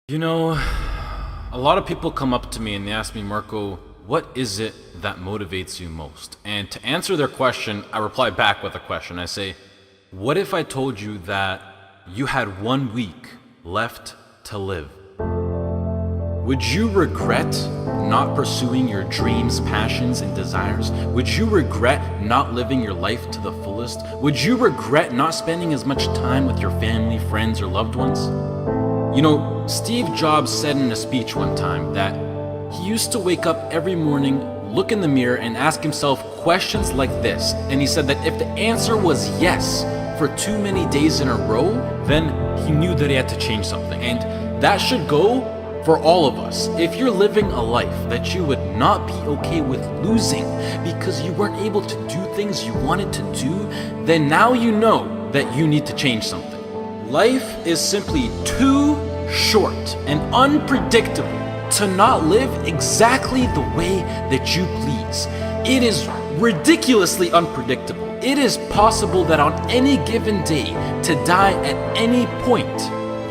You know, a lot of people come up to me and they ask me, Marco, what is it that motivates you most? And to answer their question, I reply back with a question. I say, what if I told you that you had 1 week left to live? Would you regret not pursuing your dreams, passions, and desires? Would you regret not living your life to the fullest? Would you regret not spending as much time with your family, friends, or loved ones? You know, Steve Jobs said in a speech one time that he used to wake up every morning, look in the mirror, and ask himself questions like this. And he said that if the answer was yes for too many days in a row, then he knew that he had to change something. And that should go for all of us. If you're living a life that you would not be okay with losing because you weren't able to do things you wanted to do, then now you know that you need to change something. Life is simply too short and unpredictable to not live exactly the way that you please. It is ridiculously unpredictable. It is possible that on any given day to die at any point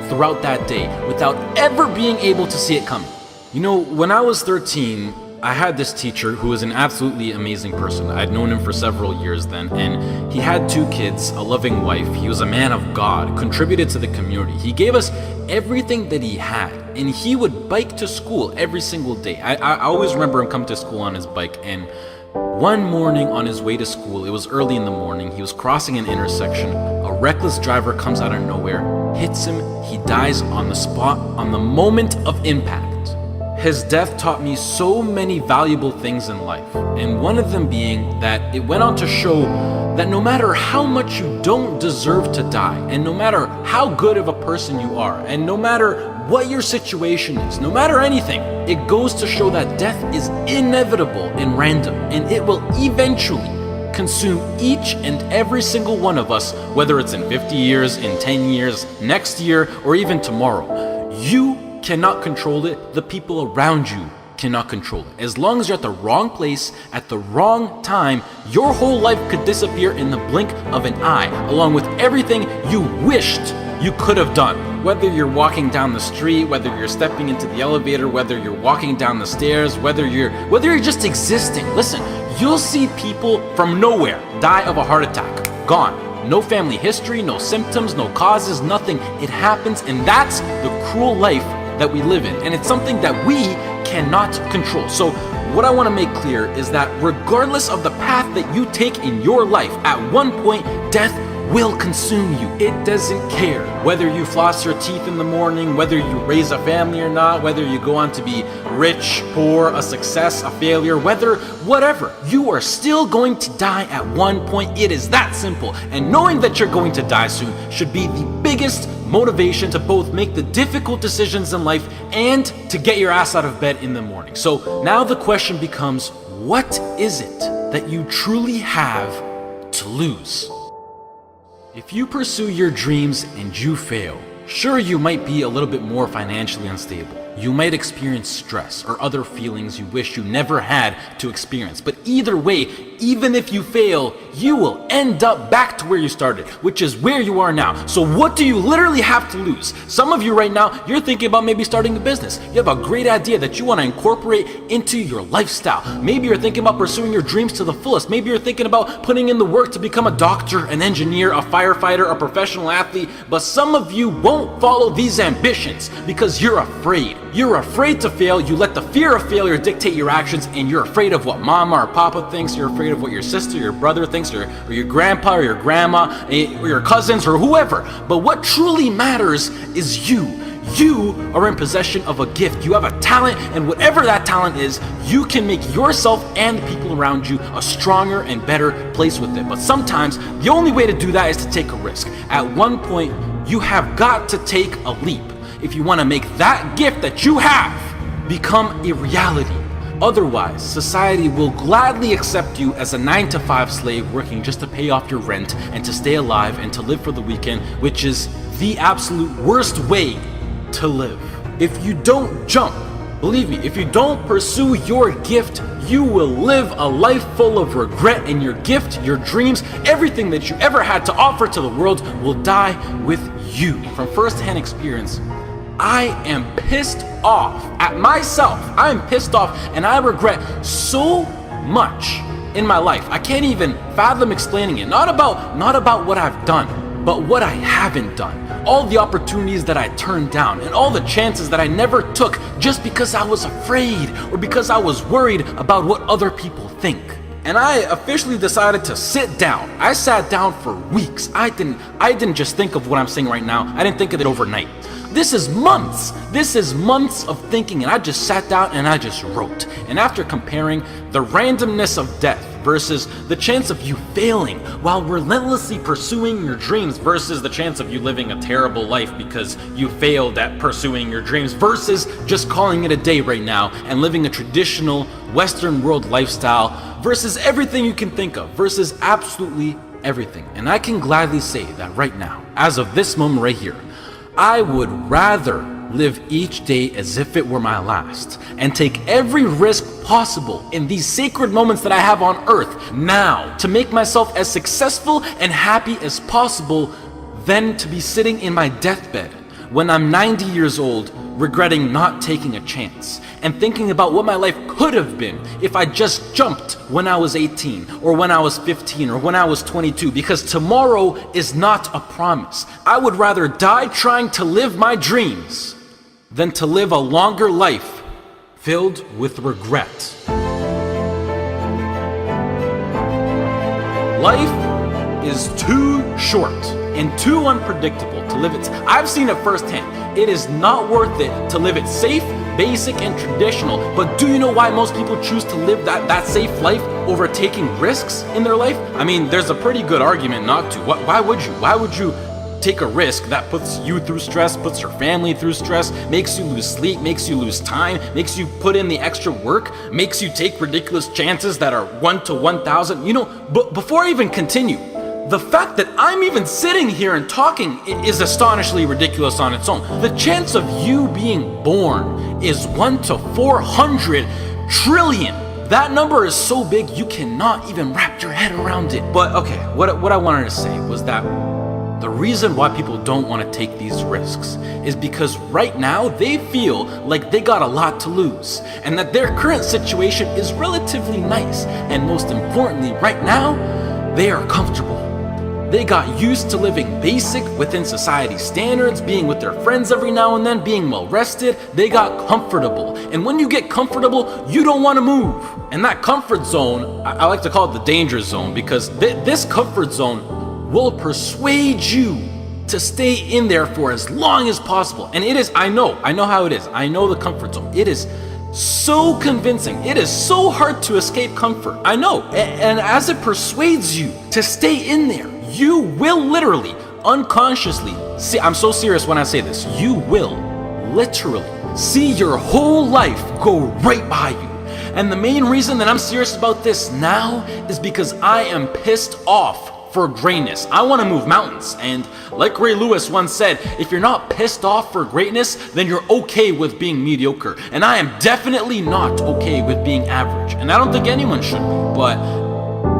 throughout that day without ever being able to see it coming. You know, when I was 13, I had this teacher who was an absolutely amazing person. I'd known him for several years then, and he had 2 kids, a loving wife. He was a man of God, contributed to the community. He gave us everything that he had, and he would bike to school every single day. I always remember him coming to school on his bike, and one morning on his way to school, it was early in the morning, he was crossing an intersection. A reckless driver comes out of nowhere, hits him, he dies on the spot, on the moment of impact. His death taught me so many valuable things in life, and one of them being that it went on to show that no matter how much you don't deserve to die, and no matter how good of a person you are, and no matter what your situation is, no matter anything, it goes to show that death is inevitable and random, and it will eventually consume each and every single one of us, whether it's in 50 years, in 10 years, next year, or even tomorrow. You cannot control it. The people around you cannot control it. As long as you're at the wrong place at the wrong time, your whole life could disappear in the blink of an eye, along with everything you wished you could have done. Whether you're walking down the street, whether you're stepping into the elevator, whether you're walking down the stairs, whether you're just existing. Listen, you'll see people from nowhere die of a heart attack. Gone. No family history, no symptoms, no causes, nothing. It happens, and that's the cruel life that we live in, and it's something that we cannot control. So what I want to make clear is that regardless of the path that you take in your life, at one point death will consume you. It doesn't care whether you floss your teeth in the morning, whether you raise a family or not, whether you go on to be rich, poor, a success, a failure, whatever, you are still going to die at one point. It is that simple. And knowing that you're going to die soon should be the biggest motivation to both make the difficult decisions in life and to get your ass out of bed in the morning. So now the question becomes, what is it that you truly have to lose? If you pursue your dreams and you fail, sure, you might be a little bit more financially unstable. You might experience stress or other feelings you wish you never had to experience. But either way, even if you fail, you will end up back to where you started, which is where you are now. So what do you literally have to lose? Some of you right now, you're thinking about maybe starting a business. You have a great idea that you want to incorporate into your lifestyle. Maybe you're thinking about pursuing your dreams to the fullest. Maybe you're thinking about putting in the work to become a doctor, an engineer, a firefighter, a professional athlete. But some of you won't follow these ambitions because you're afraid. You're afraid to fail. You let the fear of failure dictate your actions, and you're afraid of what mama or papa thinks. You're afraid of what your sister, your brother thinks, or your grandpa or your grandma, or your cousins, or whoever. But what truly matters is you. You are in possession of a gift. You have a talent, and whatever that talent is, you can make yourself and the people around you a stronger and better place with it. But sometimes the only way to do that is to take a risk. At one point, you have got to take a leap if you want to make that gift that you have become a reality. Otherwise, society will gladly accept you as a 9-to-5 slave working just to pay off your rent and to stay alive and to live for the weekend, which is the absolute worst way to live. If you don't jump, believe me, if you don't pursue your gift, you will live a life full of regret, and your gift, your dreams, everything that you ever had to offer to the world will die with you. From first-hand experience, I am pissed off at myself. I am pissed off and I regret so much in my life. I can't even fathom explaining it. Not about what I've done, but what I haven't done. All the opportunities that I turned down and all the chances that I never took just because I was afraid or because I was worried about what other people think. And I officially decided to sit down. I sat down for weeks. I didn't just think of what I'm saying right now. I didn't think of it overnight. This is months. This is months of thinking, and I just sat down and I just wrote. And after comparing the randomness of death versus the chance of you failing while relentlessly pursuing your dreams versus the chance of you living a terrible life because you failed at pursuing your dreams versus just calling it a day right now and living a traditional Western world lifestyle versus everything you can think of versus absolutely everything. And I can gladly say that right now, as of this moment right here, I would rather live each day as if it were my last and take every risk possible in these sacred moments that I have on earth now to make myself as successful and happy as possible than to be sitting in my deathbed when I'm 90 years old regretting not taking a chance and thinking about what my life could have been if I just jumped when I was 18 or when I was 15 or when I was 22, because tomorrow is not a promise. I would rather die trying to live my dreams than to live a longer life filled with regret. Life is too short and too unpredictable to live it. I've seen it firsthand. It is not worth it to live it safe, basic, and traditional. But do you know why most people choose to live that safe life over taking risks in their life? I mean, there's a pretty good argument not to. Why would you? Why would you take a risk that puts you through stress, puts your family through stress, makes you lose sleep, makes you lose time, makes you put in the extra work, makes you take ridiculous chances that are 1 to 1,000? You know, but before I even continue, the fact that I'm even sitting here and talking is astonishingly ridiculous on its own. The chance of you being born is 1 to 400 trillion. That number is so big you cannot even wrap your head around it. But okay, what I wanted to say was that the reason why people don't want to take these risks is because right now they feel like they got a lot to lose and that their current situation is relatively nice. And most importantly, right now, they are comfortable. They got used to living basic within society standards, being with their friends every now and then, being well rested. They got comfortable. And when you get comfortable, you don't want to move. And that comfort zone, I like to call it the danger zone, because this comfort zone will persuade you to stay in there for as long as possible. And it is, I know how it is. I know the comfort zone. It is so convincing. It is so hard to escape comfort. I know. And as it persuades you to stay in there, you will literally, unconsciously, see, I'm so serious when I say this, you will literally see your whole life go right by you. And the main reason that I'm serious about this now is because I am pissed off for greatness. I want to move mountains. And like Ray Lewis once said, if you're not pissed off for greatness, then you're okay with being mediocre. And I am definitely not okay with being average. And I don't think anyone should be. But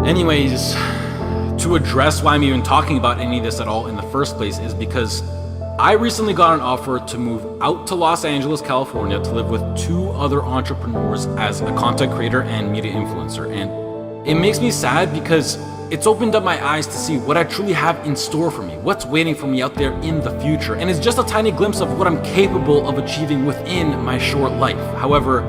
anyways, to address why I'm even talking about any of this at all in the first place is because I recently got an offer to move out to Los Angeles, California to live with 2 other entrepreneurs as a content creator and media influencer. And it makes me sad because it's opened up my eyes to see what I truly have in store for me, what's waiting for me out there in the future. And it's just a tiny glimpse of what I'm capable of achieving within my short life. However,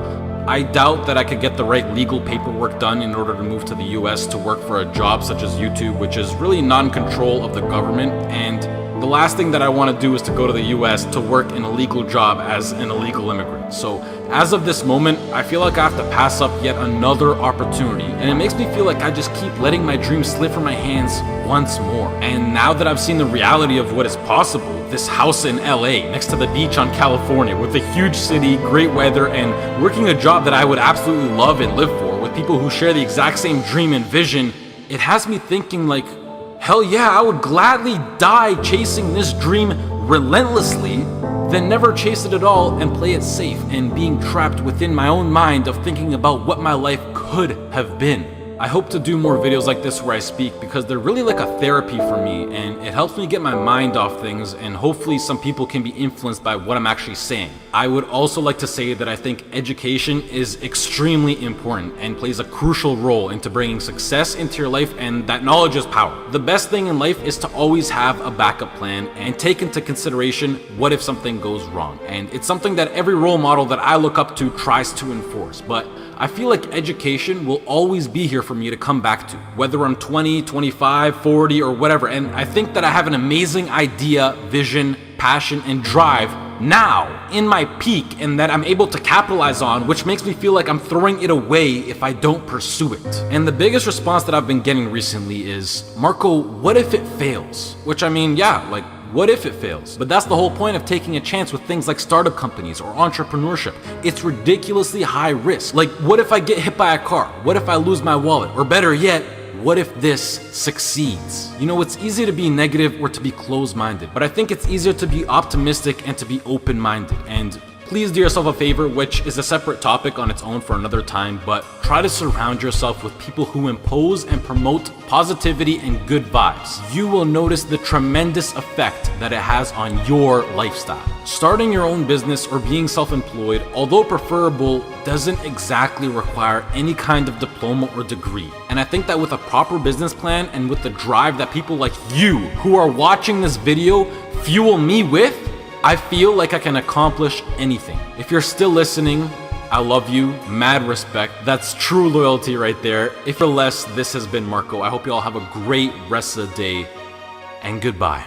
I doubt that I could get the right legal paperwork done in order to move to the US to work for a job such as YouTube, which is really not in control of the government. And the last thing that I want to do is to go to the US to work in a legal job as an illegal immigrant. So as of this moment, I feel like I have to pass up yet another opportunity. And it makes me feel like I just keep letting my dreams slip from my hands once more. And now that I've seen the reality of what is possible, this house in LA next to the beach on California with a huge city, great weather, and working a job that I would absolutely love and live for with people who share the exact same dream and vision, it has me thinking like, hell yeah, I would gladly die chasing this dream relentlessly than never chase it at all and play it safe and being trapped within my own mind of thinking about what my life could have been. I hope to do more videos like this where I speak because they're really like a therapy for me, and it helps me get my mind off things, and hopefully some people can be influenced by what I'm actually saying. I would also like to say that I think education is extremely important and plays a crucial role into bringing success into your life, and that knowledge is power. The best thing in life is to always have a backup plan and take into consideration what if something goes wrong. And it's something that every role model that I look up to tries to enforce, but I feel like education will always be here for me to come back to, whether I'm 20, 25, 40, or whatever. And I think that I have an amazing idea, vision, passion, and drive now in my peak, and that I'm able to capitalize on, which makes me feel like I'm throwing it away if I don't pursue it. And the biggest response that I've been getting recently is, Marco, what if it fails? Which, I mean, yeah, like, what if it fails? But that's the whole point of taking a chance with things like startup companies or entrepreneurship. It's ridiculously high risk. Like, what if I get hit by a car? What if I lose my wallet? Or better yet, what if this succeeds? You know, it's easy to be negative or to be closed-minded, but I think it's easier to be optimistic and to be open-minded. And please do yourself a favor, which is a separate topic on its own for another time, but try to surround yourself with people who impose and promote positivity and good vibes. You will notice the tremendous effect that it has on your lifestyle. Starting your own business or being self-employed, although preferable, doesn't exactly require any kind of diploma or degree. And I think that with a proper business plan and with the drive that people like you who are watching this video fuel me with, I feel like I can accomplish anything. If you're still listening, I love you, mad respect. That's true loyalty right there. If you're less, this has been Marco. I hope you all have a great rest of the day, and goodbye.